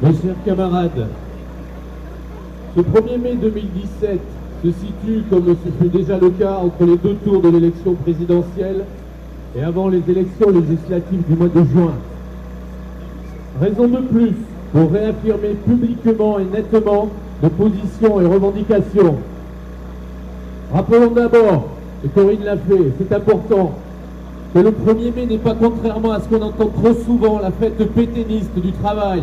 Mes chers camarades, ce 1er mai 2017 se situe, comme ce fut déjà le cas, entre les deux tours de l'élection présidentielle et avant les élections législatives du mois de juin. Raison de plus pour réaffirmer publiquement et nettement nos positions et revendications. Rappelons d'abord, et Corinne l'a fait, c'est important, que le 1er mai n'est pas, contrairement à ce qu'on entend trop souvent, la fête pétainiste du travail.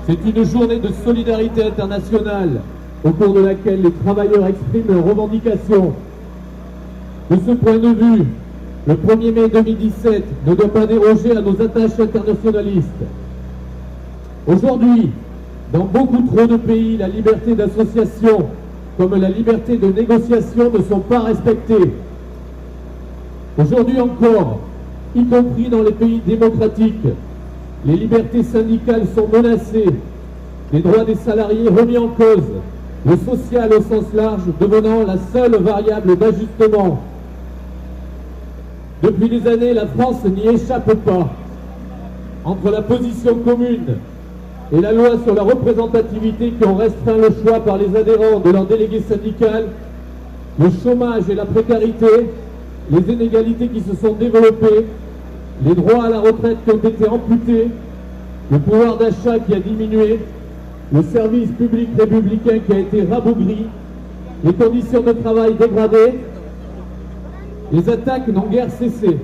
C'est une journée de solidarité internationale au cours de laquelle les travailleurs expriment leurs revendications. De ce point de vue, le 1er mai 2017 ne doit pas déroger à nos attaches internationalistes. Aujourd'hui, dans beaucoup trop de pays, la liberté d'association comme la liberté de négociation ne sont pas respectées. Aujourd'hui encore, y compris dans les pays démocratiques, les libertés syndicales sont menacées, les droits des salariés remis en cause, le social au sens large devenant la seule variable d'ajustement. Depuis des années, la France n'y échappe pas. Entre la position commune et la loi sur la représentativité qui ont restreint le choix par les adhérents de leur délégué syndical, le chômage et la précarité, les inégalités qui se sont développées, les droits à la retraite qui ont été amputés, le pouvoir d'achat qui a diminué, le service public républicain qui a été rabougri, les conditions de travail dégradées, les attaques n'ont guère cessé.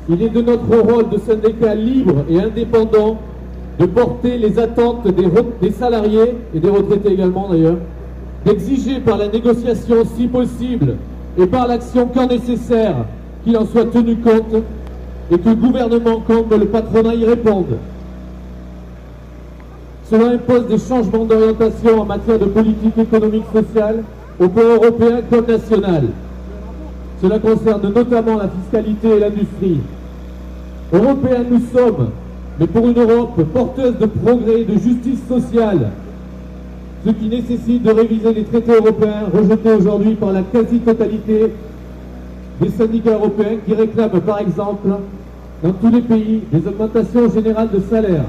Il est de notre rôle de syndicats libres et indépendants de porter les attentes des salariés et des retraités également d'ailleurs, d'exiger par la négociation si possible et par l'action quand nécessaire qu'il en soit tenu compte et que le gouvernement comme le patronat y répondent. Cela impose des changements d'orientation en matière de politique économique sociale au plan européen comme national. Cela concerne notamment la fiscalité et l'industrie. Européens nous sommes, mais pour une Europe porteuse de progrès et de justice sociale, ce qui nécessite de réviser les traités européens rejetés aujourd'hui par la quasi-totalité des syndicats européens qui réclament par exemple dans tous les pays des augmentations générales de salaire.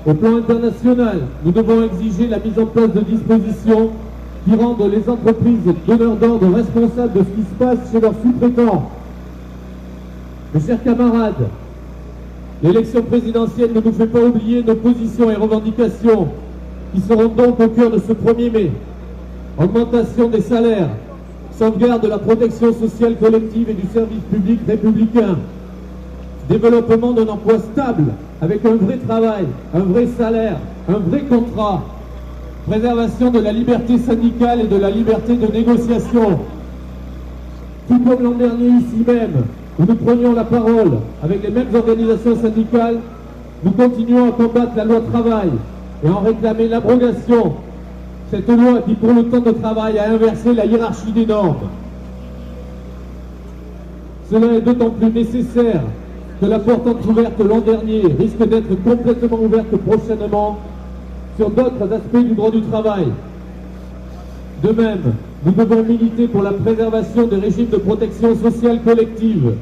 Au plan international, nous devons exiger la mise en place de dispositions qui rendent les entreprises donneurs d'ordre responsables de ce qui se passe chez leurs sous-traitants. Mes chers camarades, l'élection présidentielle ne nous fait pas oublier nos positions et revendications qui seront donc au cœur de ce 1er mai. Augmentation des salaires, sauvegarde de la protection sociale collective et du service public républicain, développement d'un emploi stable avec un vrai travail, un vrai salaire, un vrai contrat, préservation de la liberté syndicale et de la liberté de négociation. Tout comme l'an dernier ici même, où nous prenions la parole avec les mêmes organisations syndicales, nous continuons à combattre la loi travail et en réclamer l'abrogation. Cette loi qui, pour le temps de travail, a inversé la hiérarchie des normes. Cela est d'autant plus nécessaire que la porte entrouverte l'an dernier risque d'être complètement ouverte prochainement sur d'autres aspects du droit du travail. De même, nous devons militer pour la préservation des régimes de protection sociale collective,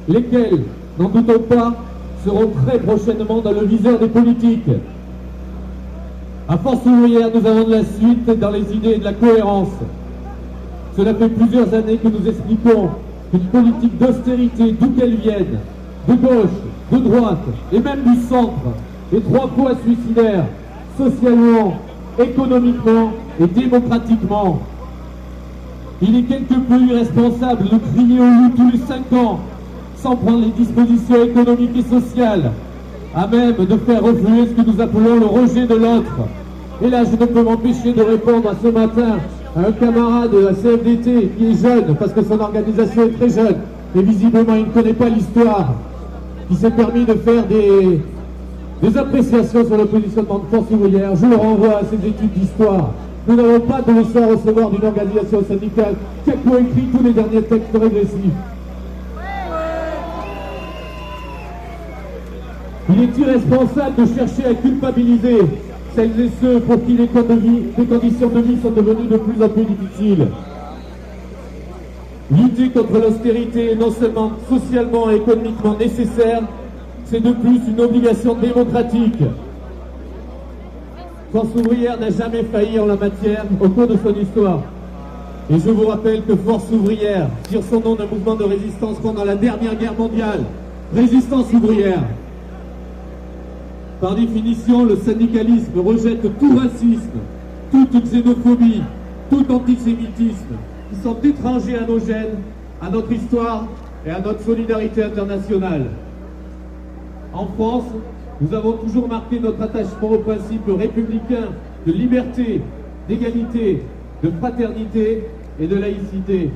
lesquels, n'en doutons pas, seront très prochainement dans le viseur des politiques. À Force ouvrière, nous avons de la suite dans les idées et de la cohérence. Cela fait plusieurs années que nous expliquons qu'une politique d'austérité, d'où qu'elle vienne, de gauche, de droite et même du centre, est 3 fois suicidaire, socialement, économiquement et démocratiquement. Il est quelque peu irresponsable de crier au loup tous les 5 ans sans prendre les dispositions économiques et sociales à même de faire refluer ce que nous appelons le rejet de l'autre. Et là, je ne peux m'empêcher de répondre à ce matin à un camarade de la CFDT qui est jeune, parce que son organisation est très jeune, et visiblement il ne connaît pas l'histoire, qui s'est permis de faire des appréciations sur le positionnement de Force ouvrière. Je le renvoie à ces études d'histoire. Nous n'avons pas de leçon à recevoir d'une organisation syndicale qui a coécrit tous les derniers textes régressifs. Il est irresponsable de chercher à culpabiliser celles et ceux pour qui les conditions de vie sont devenues de plus en plus difficiles. Lutter contre l'austérité est non seulement socialement et économiquement nécessaire, C'est de plus une obligation démocratique. Force ouvrière n'a jamais failli en la matière au cours de son histoire. Et je vous rappelle que Force ouvrière tire son nom d'un mouvement de résistance pendant la dernière guerre mondiale. Résistance ouvrière. Par définition, le syndicalisme rejette tout racisme, toute xénophobie, tout antisémitisme qui sont étrangers à nos gènes, à notre histoire et à notre solidarité internationale. En France, nous avons toujours marqué notre attachement aux principes républicains de liberté, d'égalité, de fraternité et de laïcité.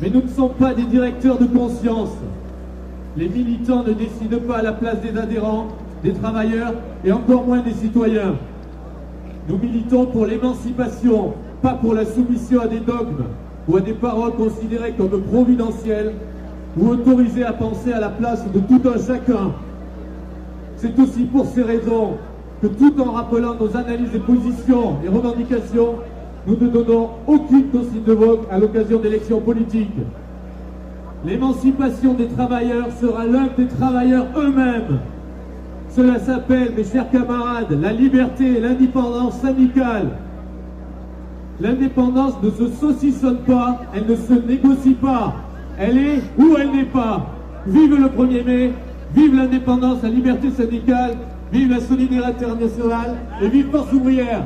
Mais nous ne sommes pas des directeurs de conscience. Les militants ne décident pas à la place des adhérents, des travailleurs et encore moins des citoyens. Nous militons pour l'émancipation, pas pour la soumission à des dogmes ou à des paroles considérées comme providentielles ou autorisées à penser à la place de tout un chacun. C'est aussi pour ces raisons que tout en rappelant nos analyses et positions et revendications, nous ne donnons aucune consigne de vote à l'occasion d'élections politiques. L'émancipation des travailleurs sera l'œuvre des travailleurs eux-mêmes. Cela s'appelle, mes chers camarades, la liberté et l'indépendance syndicale. L'indépendance ne se saucissonne pas, elle ne se négocie pas. Elle est ou elle n'est pas. Vive le 1er mai, vive l'indépendance, la liberté syndicale, vive la solidarité internationale et vive Force ouvrière.